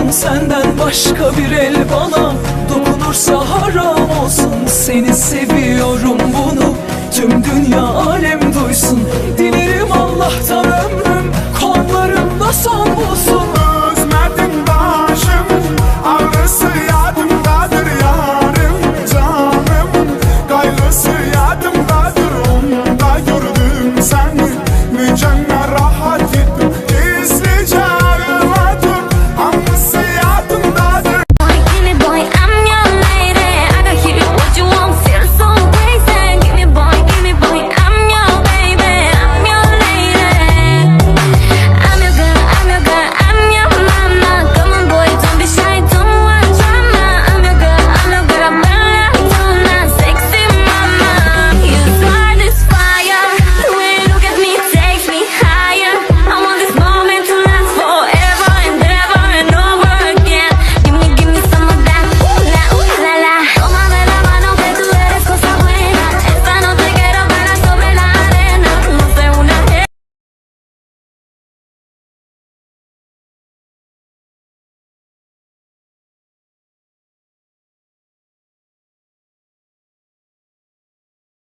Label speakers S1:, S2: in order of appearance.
S1: Sakın senden başka bir el bana dokunursa haram olsun. Seni seviyorum, bunu tüm dünya alem duysun. Dilerim Allah'tan ömrüm kollarımda son